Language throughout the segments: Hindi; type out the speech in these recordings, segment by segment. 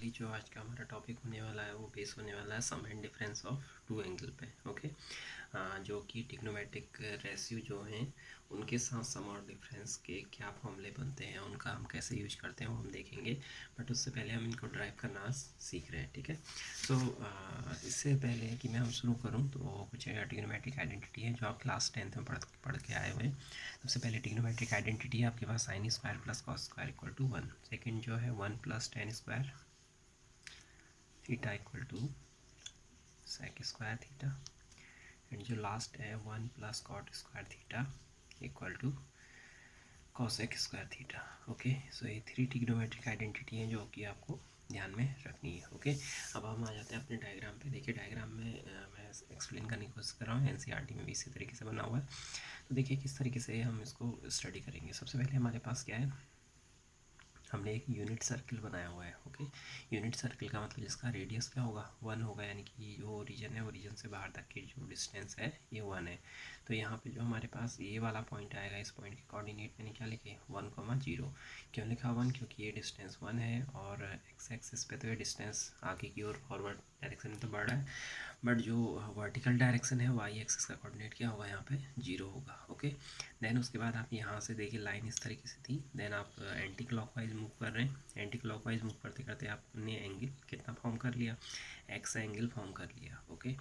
फाइनली जो आज का हमारा टॉपिक होने वाला है वो बेस होने वाला है sum and difference of two angle पे। ओके, जो कि ट्रिग्नोमेट्रिक रेशियो जो हैं उनके साथ सम और डिफरेंस के क्या फॉर्मूले बनते हैं, उनका हम कैसे यूज करते हैं वो हम देखेंगे। बट उससे पहले हम इनको ड्राइव करना सीख रहे हैं। ठीक है, तो इससे पहले कि मैं हम शुरू करूं तो कुछ ट्रिग्नोमेट्रिक आइडेंटिटी है जो आप क्लास 10th में पढ़ के आए हुए हैं। सबसे पहले ट्रिग्नोमेट्रिक आइडेंटिटी है आपके पास sine square plus cos square equal to 1। Second जो है 1 plus tan square theta equal to sec square theta. And जो लास्ट है 1 plus cot square theta equal to cosec square theta. Okay, so ये थ्री ट्रिग्नोमेट्रिक आइडेंटिटी हैं जो कि आपको ध्यान में रखनी है। ओके, अब हम आ जाते हैं अपने डायग्राम पे। देखिए डायग्राम में मैं एक्सप्लेन करने की कोशिश कर रहा हूँ, एनसीईआरटी में भी इसी तरीके से बना हुआ है। तो देखिए किस तरीके से हम इसको स्टडी करेंगे। सबसे पहले हमारे पास क्या है, हमने एक यूनिट सर्किल बनाया हुआ है। ओके, यूनिट सर्किल का मतलब जिसका रेडियस क्या होगा 1 होगा, यानी कि जो ओरिजिन है ओरिजिन से बाहर तक की जो डिस्टेंस है ये 1 है। तो यहाँ पे जो हमारे पास ये वाला पॉइंट आएगा, इस पॉइंट के कोऑर्डिनेट मैंने क्या लिखे 1,0। क्यों लिखा 1, क्योंकि ये डिस्टेंस 1 है और एक्स एक्सिस पे तो ये डिस्टेंस आगे की ओर फॉरवर्ड डायरेक्शन में तो बढ़ रहा है, बट जो वर्टिकल डायरेक्शन है वाई एक्सिस का कोऑर्डिनेट क्या होगा यहाँ पे 0 होगा। ओके, देन उसके बाद आप यहाँ से देखिए लाइन इस तरीके से थी, देन आप एंटी क्लॉकवाइज मूव कर रहे हैं। एंटी क्लॉकवाइज मूव करते करते आपने एंगल कितना फॉर्म कर लिया, एक्स एंगल फॉर्म कर लिया। ओके,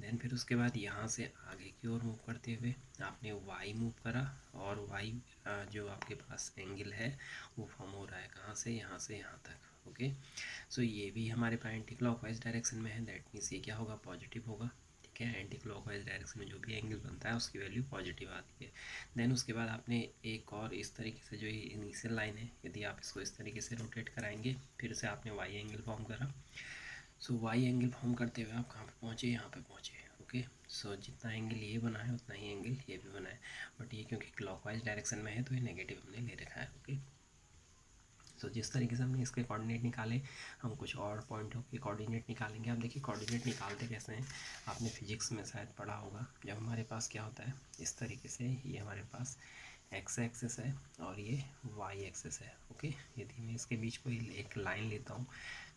देन फिर उसके बाद यहाँ से आगे की ओर मूव करते हुए आपने वाई मूव करा, और वाई जो आपके पास एंगल है वो फॉर्म हो रहा है कहाँ से, यहाँ से यहाँ तक। ओके, सो ये भी हमारे पास एंटी क्लॉकवाइज डायरेक्शन में है, दैट मीन्स ये क्या होगा पॉजिटिव होगा। ठीक है, एंटी क्लॉकवाइज डायरेक्शन में जो भी एंगल बनता है उसकी वैल्यू पॉजिटिव आती है। देन उसके बाद आपने एक और इस तरीके से जो ये इनिशियल लाइन है, यदि आप इसको इस तरीके से रोटेट कराएंगे फिर से आपने वाई एंगल फॉर्म करा। सो वाई एंगल फॉर्म करते हुए आप कहाँ पे पहुँचे, यहाँ पे पहुँचे। ओके, सो जितना एंगल ये बना है उतना ही एंगल ये भी बना है, बट ये क्योंकि क्लॉकवाइज डायरेक्शन में है तो ये नेगेटिव हमने ले रखा है। ओके, तो जिस तरीके से हमने इसके कोऑर्डिनेट निकाले, हम कुछ और पॉइंटों के कोऑर्डिनेट निकालेंगे। आप देखिए कोऑर्डिनेट निकालते कैसे हैं, आपने फिजिक्स में शायद पढ़ा होगा। जब हमारे पास क्या होता है इस तरीके से, ये हमारे पास एक्स एक्सिस है और ये वाई एक्सिस है। ओके, यदि मैं इसके बीच कोई एक लाइन लेता हूँ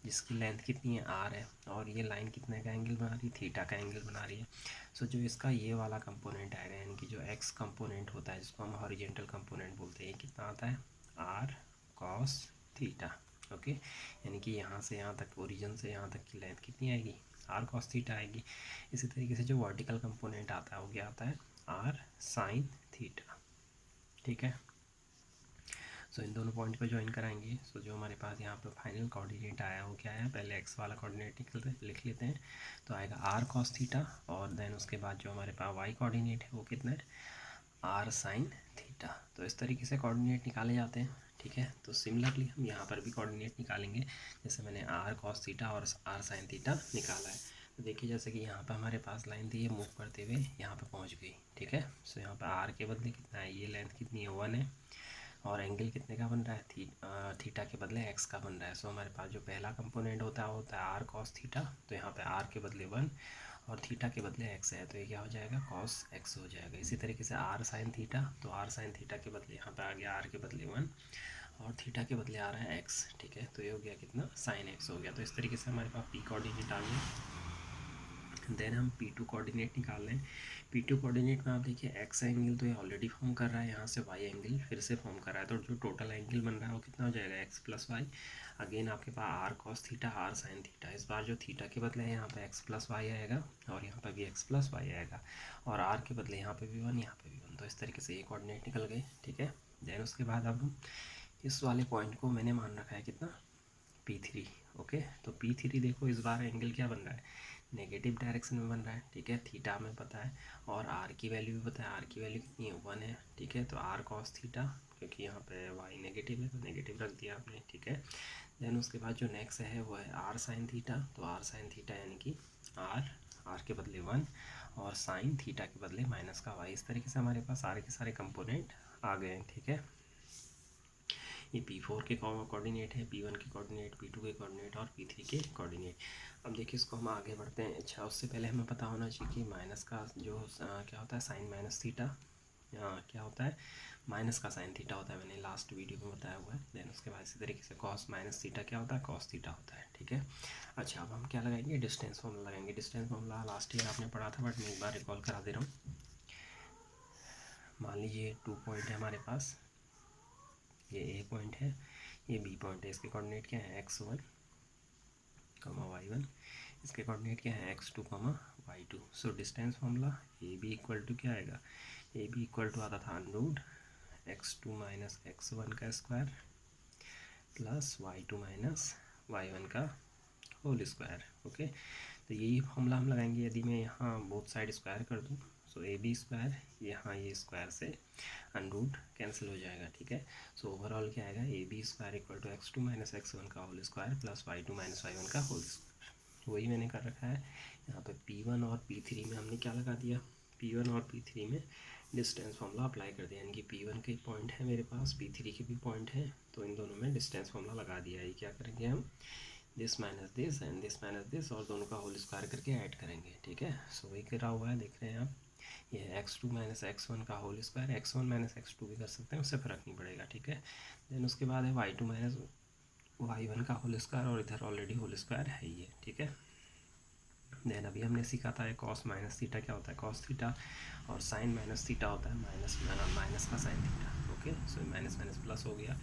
जिसकी लेंथ कितनी है आर है, और ये लाइन कितने का एंगल बना रही है, थीटा का एंगल बना रही है। सो जो इसका ये वाला कंपोनेंट आएगा, यानी कि जो एक्स कंपोनेंट होता है जिसको हम हॉरिजॉन्टल कंपोनेंट बोलते हैं, कितना आता है आर कॉस थीटा। ओके, यानी कि यहाँ से यहाँ तक, ओरिजिन से यहाँ तक की लेंथ कितनी आएगी आर कॉस थीटा आएगी। इसी तरीके से जो वर्टिकल कंपोनेंट आता है वो क्या आता है आर साइन थीटा। ठीक है, सो इन दोनों पॉइंट को ज्वाइन कराएंगे। सो जो हमारे पास यहाँ पे फाइनल कोऑर्डिनेट आया वो क्या है, पहले एक्स वाला कोऑर्डिनेट लिख लेते हैं, तो आएगा आर कॉस थीटा, और देन उसके बाद जो हमारे पास वाई कोऑर्डिनेट है वो कितना है आर साइन थीटा। तो इस तरीके से कोऑर्डिनेट निकाले जाते हैं। ठीक है, तो सिमिलरली हम यहाँ पर भी कोऑर्डिनेट निकालेंगे, जैसे मैंने आर कॉस थीटा और आर साइन थीटा निकाला है। तो देखिए जैसे कि यहाँ पर हमारे पास लाइन थी, ये मूव करते हुए यहाँ पर पहुँच गई। ठीक है, सो यहाँ पर आर के बदले कितना है, ये लेंथ कितनी है 1 है, और एंगल कितने का बन रहा है थीटा के बदले एक्स का बन रहा है। सो हमारे पास जो पहला कंपोनेंट होता है वो होता है आर कॉस थीटा, तो यहाँ पे आर के बदले 1 और थीटा के बदले एक्स है, तो ये क्या हो जाएगा कॉस एक्स हो जाएगा। इसी तरीके से आर साइन थीटा, तो आर साइन थीटा के बदले यहाँ पे आ गया आर के बदले 1 और थीटा के बदले आ रहा है एक्स। ठीक है, तो ये हो गया कितना साइन एक्स हो गया। तो इस तरीके से हमारे पास पी कोऑर्डिनेट आ गया। देन हम P2 कोऑर्डिनेट निकाल रहे हैं। P2 कोऑर्डिनेट में आप देखिए एक्स एंगल तो ये ऑलरेडी फॉर्म कर रहा है, यहाँ से वाई एंगल फिर से फॉर्म कर रहा है, तो जो टोटल एंगल बन रहा है वो कितना हो जाएगा एक्स प्लस वाई। अगेन आपके पास R cos theta R sine theta, इस बार जो थीटा के बदले है यहाँ पे एक्स प्लस वाई आएगा और यहाँ पर भी एक्स प्लस वाई आएगा, और आर के बदले यहाँ पे भी 1 यहाँ पे भी 1, तो इस तरीके से ये कोऑर्डिनेट निकल गए। ठीक है, देन उसके बाद अब हम इस वाले पॉइंट को मैंने मान रखा है कितना P3। ओके, तो P3 देखो इस बार एंगल क्या बन रहा है नेगेटिव डायरेक्शन में बन रहा है। ठीक है, थीटा में पता है और आर की वैल्यू भी पता है, आर की वैल्यू कितनी है 1 है। ठीक है, तो आर कॉस थीटा, क्योंकि यहाँ पे वाई नेगेटिव है तो नेगेटिव रख दिया आपने। ठीक है, देन उसके बाद जो नेक्स्ट है वो है आर साइन थीटा, तो आर साइन थीटा यानी कि आर के बदले 1 और साइन थीटा के बदले माइनस का वाई। इस तरीके से हमारे पास सारे के सारे कंपोनेंट आ गए हैं। ठीक है, ये P4 के कोऑर्डिनेट है, P1 के कोऑर्डिनेट, P2 के कोऑर्डिनेट और P3 के कोऑर्डिनेट। अब देखिए इसको हम आगे बढ़ते हैं। अच्छा, उससे पहले हमें पता होना चाहिए कि माइनस का जो क्या होता है साइन माइनस थीटा, क्या होता है, माइनस का साइन थीटा होता है, मैंने लास्ट वीडियो में बताया हुआ है। देन उसके बाद इसी तरीके से कॉस माइनस थीटा क्या होता है, कॉस थीटा होता है, ठीक है। अच्छा, अब हम क्या लगाएंगे, डिस्टेंस फॉर्मूला लगाएंगे। डिस्टेंस फॉर्मूला लास्ट ईयर आपने पढ़ा था, बट मैं एक बार रिकॉल करा दे रहा हूँ। मान लीजिए 2 पॉइंट है हमारे पास, ये ए पॉइंट है, ये बी पॉइंट है। इसके कोऑर्डिनेट क्या है, x1 y1। इसके कोऑर्डिनेट क्या है, x2 y2। So distance formula A B equal to क्या आएगा, ए बी इक्वल टू आता था अंडरूट x2 माइनस x1 का square plus y2 minus y1 का होल स्क्वायर। ओके, तो यही फॉर्मूला हम लगाएंगे। यदि मैं यहाँ बोथ साइड स्क्वायर कर दूँ, सो ए बी स्क्वायर, यहाँ ये स्क्वायर से अंडरूट कैंसिल हो जाएगा, ठीक है। सो ओवरऑल क्या आएगा, A B square equal to x2 minus x1 का whole square plus y2 minus y1 का होल स्क्वायर। वही मैंने कर रखा है यहाँ पे। P1 और P3 में हमने क्या लगा दिया, P1 और P3 में डिस्टेंस फॉर्मूला अप्लाई कर दिया, यानी कि P1 के पॉइंट है मेरे पास, P3 के भी पॉइंट है, तो इन दोनों में डिस्टेंस फॉर्मूला लगा दिया। ये क्या करेंगे हम, this minus this and this minus this, और दोनों का होल स्क्वायर करके ऐड करेंगे, ठीक है। सो वही करा हुआ है, देख रहे हैं आप। ये x2 माइनस x1 का whole square, x1 minus x2 भी कर सकते हैं, उससे फ़र्क नहीं पड़ेगा, ठीक है। देन उसके बाद है y2 माइनस y1 का होल स्क्वायर, और इधर ऑलरेडी होल स्क्वायर है ये, ठीक है। देन अभी हमने सीखा था कॉस माइनस थीटा क्या होता है, कॉस थीटा, और साइन माइनस थीटा होता है माइनस का sine theta. Okay, so minus minus plus हो गया।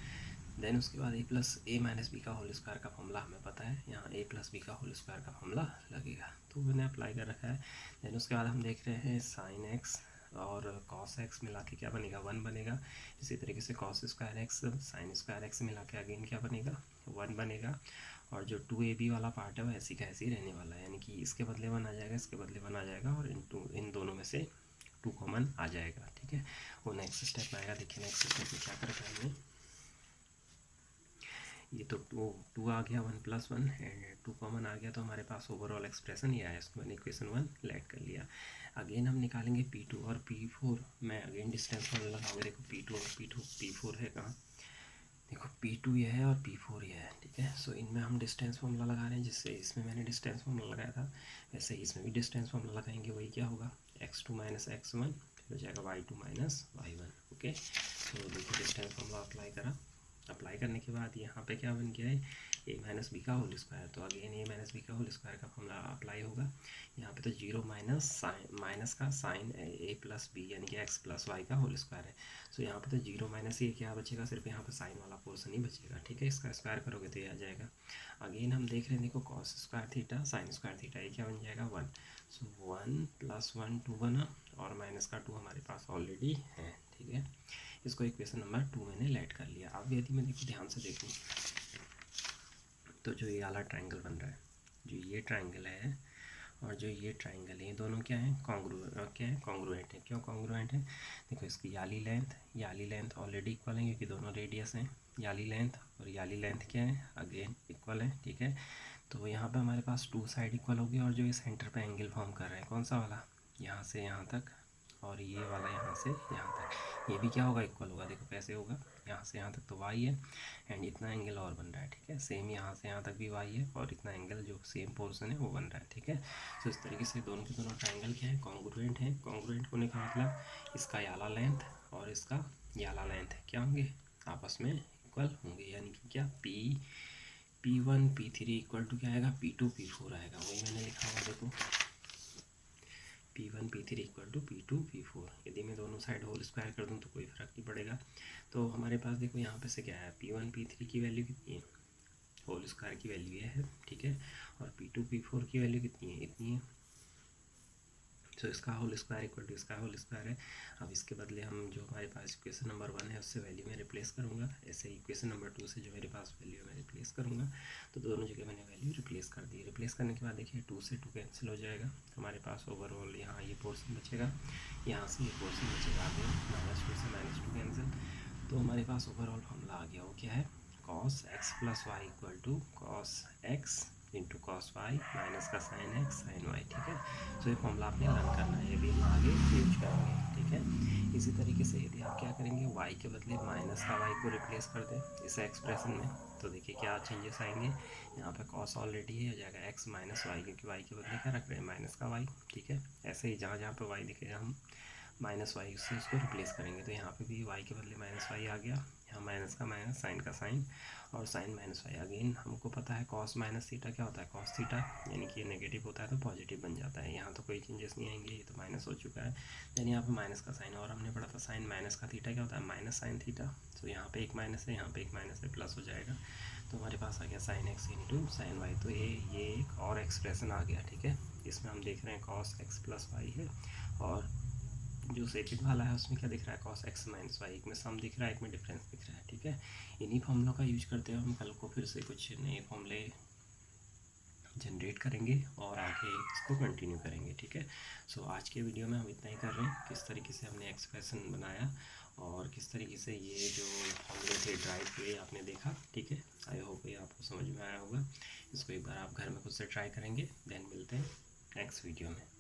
देन उसके बाद ए प्लस ए माइनस बी का होल स्क्वायर का फॉर्मूला हमें पता है, यहाँ ए प्लस बी का होल स्क्वायर का फॉर्मूला लगेगा, तो मैंने अप्लाई कर रखा है। देन उसके बाद हम देख रहे हैं साइन एक्स और कॉस एक्स मिला के क्या बनेगा, 1 बनेगा। इसी तरीके से cos square x sine square x मिला के अगेन क्या बनेगा, 1 बनेगा। और जो 2ab वाला पार्ट है वो ऐसी का ऐसी रहने वाला है, यानी कि इसके बदले 1 आ जाएगा, इसके बदले 1 आ जाएगा, और इन दोनों में से 2 कॉमन आ जाएगा, ठीक है। वो नेक्स्ट स्टेप में आएगा। देखिए नेक्स्ट स्टेप में क्या कर रखा है हमने, ये तो टू आ गया, 1 + 1 एंड 2 कॉमन आ गया, तो हमारे पास ओवरऑल एक्सप्रेशन ये आया। इसको मैंने इक्वेशन 1 लेट कर लिया। अगेन हम निकालेंगे P2 और P4। मैं अगेन डिस्टेंस फॉर्मूला लगाऊंगा। देखो P2 और P4 है कहाँ, देखो P2 ये है और P4 ये है, ठीक है। सो इनमें हम डिस्टेंस फॉर्मूला लगा रहे हैं, जिससे इसमें मैंने डिस्टेंस फॉर्मूला लगाया था, वैसे ही इसमें भी डिस्टेंस फॉर्मूला लगाएंगे। वही क्या होगा, x2 माइनस x1, फिर हो जाएगा y2 माइनस y1। ओके, तो देखिए डिस्टेंस फॉर्मूला अप्लाई करा। अप्लाई करने के बाद यहाँ पे क्या बन गया है, ए माइनस बी का होल स्क्वायर, तो अगेन ए माइनस बी का होल स्क्वायर का फॉर्मूला अप्लाई होगा। यहाँ पे तो 0 माइनस का साइन ए प्लस बी, यानी कि एक्स प्लस वाई का होल स्क्वायर है। सो यहाँ पे तो 0 माइनस ये क्या बचेगा, सिर्फ यहाँ पे साइन वाला पोर्सन ही बचेगा, ठीक है। इसका स्क्वायर करोगे तो ये आ जाएगा। अगेन हम देख रहे हैं, देखो cos square theta sine square theta, ये क्या बन जाएगा, 1। सो 1 + 1 2 बना, और माइनस का 2 हमारे पास ऑलरेडी है, ठीक है। इसको इक्वेशन नंबर 2 मैंने लेट कर लिया। अब यदि मैं देखो ध्यान से देखूँ, तो जो ये वाला ट्रायंगल बन रहा है, जो ये ट्रायंगल है और जो ये ट्रायंगल है, ये दोनों क्या है, कॉन्ग्रुएंट है। क्यों कॉन्ग्रुएंट है, देखो इसकी याली लेंथ ऑलरेडी इक्वल है, क्योंकि दोनों रेडियस हैं। याली लेंथ और याली लेंथ क्या है, अगेन इक्वल है, ठीक है। तो यहाँ पे हमारे पास 2 साइड इक्वल होगी, और जो ये सेंटर पे एंगल फॉर्म कर रहे हैं, कौन सा वाला, यहाँ से यहाँ तक, और ये वाला यहाँ से यहाँ तक, ये भी क्या होगा, इक्वल होगा। देखो कैसे होगा, यहाँ से यहाँ तक तो y है, एंड इतना एंगल और बन रहा है, ठीक है। सेम यहाँ से यहाँ तक भी y है, और इतना एंगल जो सेम पोर्शन है वो बन रहा है, ठीक है। तो इस तरीके से दोनों के दोनों ट्रायंगल क्या है, कॉन्ग्रुएंट है। कॉन्ग्रुएंट होने का मतलब इसका याला लेंथ और इसका याला लेंथ क्या होंगे, आपस में इक्वल होंगे, यानी कि क्या P1 P3 इक्वल टू क्या आएगा, P2 P4 आएगा। वही मैंने लिखा हुआ, देखो P1 P3 equal to P2 P4। यदि मैं दोनों साइड होल स्क्वायर कर दूँ तो कोई फ़र्क नहीं पड़ेगा। तो हमारे पास देखो यहाँ पे से क्या है, P1 P3 की वैल्यू कितनी है, होल स्क्वायर की वैल्यू ये है, ठीक है। और P2 P4 की वैल्यू कितनी है, इतनी है। तो इसका होल स्क्वायर इक्वल टू इसका होल स्क्वायर है। अब इसके बदले हम जो हमारे पास इक्वेशन नंबर 1 है उससे वैल्यू में रिप्लेस करूँगा, ऐसे इक्वेशन नंबर 2 से जो मेरे पास वैल्यू है मैं रिप्लेस करूँगा। तो दोनों जगह मैंने वैल्यू रिप्लेस कर दी। रिप्लेस करने के बाद देखिए 2 से 2 कैंसिल हो जाएगा, हमारे पास ओवरऑल यहाँ ये पोर्सन बचेगा, यहाँ से ये पोर्सन बचेगा, आगे -2 से -2 कैंसिल। तो हमारे पास ओवरऑल फॉर्मूला आ गया, वो क्या है, cos x + y equal to cos x into cos y minus का sin x sin y, ठीक है। तो ये फॉर्मूला आपने लर्न करना है, ये भी हम आगे यूज करेंगे, ठीक है। इसी तरीके से यदि आप क्या करेंगे, y के बदले माइनस का y को रिप्लेस कर दें इस एक्सप्रेशन में, तो देखिए क्या चेंजेस आएंगे। यहाँ पे cos ऑलरेडी है, हो जाएगा x माइनस वाई, क्योंकि y के बदले क्या रख रहे हैं, माइनस का y, ठीक है। ऐसे ही जहाँ जहाँ पे y दिखेगा हम माइनस वाई से उसको रिप्लेस करेंगे, तो यहाँ पे भी वाई के बदले माइनस वाई आ गया, यहाँ माइनस का माइनस, साइन का साइन, और साइन माइनस वाई। अगेन हमको पता है कॉस माइनस थीटा क्या होता है, कॉस थीटा, यानी कि ये नेगेटिव होता है तो पॉजिटिव बन जाता है। यहाँ तो कोई चेंजेस नहीं आएंगे, ये तो माइनस हो चुका है, यानी यहाँ पे माइनस का साइन। और हमने पढ़ा था साइन माइनस का थीटा क्या होता है, माइनस साइन थीटा। तो यहाँ पे एक माइनस है, यहाँ पे एक माइनस है, प्लस हो जाएगा, तो हमारे पास आ गया sine X into sine Y. तो ये एक और एक्सप्रेशन आ गया, ठीक है। इसमें हम देख रहे हैं कॉस एक्स प्लस वाई है, और जो सेकंड वाला है उसमें क्या दिख रहा है, कॉस एक्स माइनस वाई। एक में सम दिख रहा है, एक में डिफरेंस दिख रहा है, ठीक है। इन्हीं फॉर्मूलों का यूज करते हुए हम कल को फिर से कुछ नए फॉर्मूले जनरेट करेंगे और आगे इसको कंटिन्यू करेंगे, ठीक है। सो आज के वीडियो में हम इतना ही कर रहे हैं, किस तरीके से हमने एक्सप्रेशन बनाया और किस तरीके से ये जो फॉर्मूले थे ड्राइव हुए आपने देखा, ठीक है। आई होप ये आपको समझ में आया होगा। इसको एक बार आप घर में खुद से ट्राई करेंगे, देन मिलते हैं नेक्स्ट वीडियो में।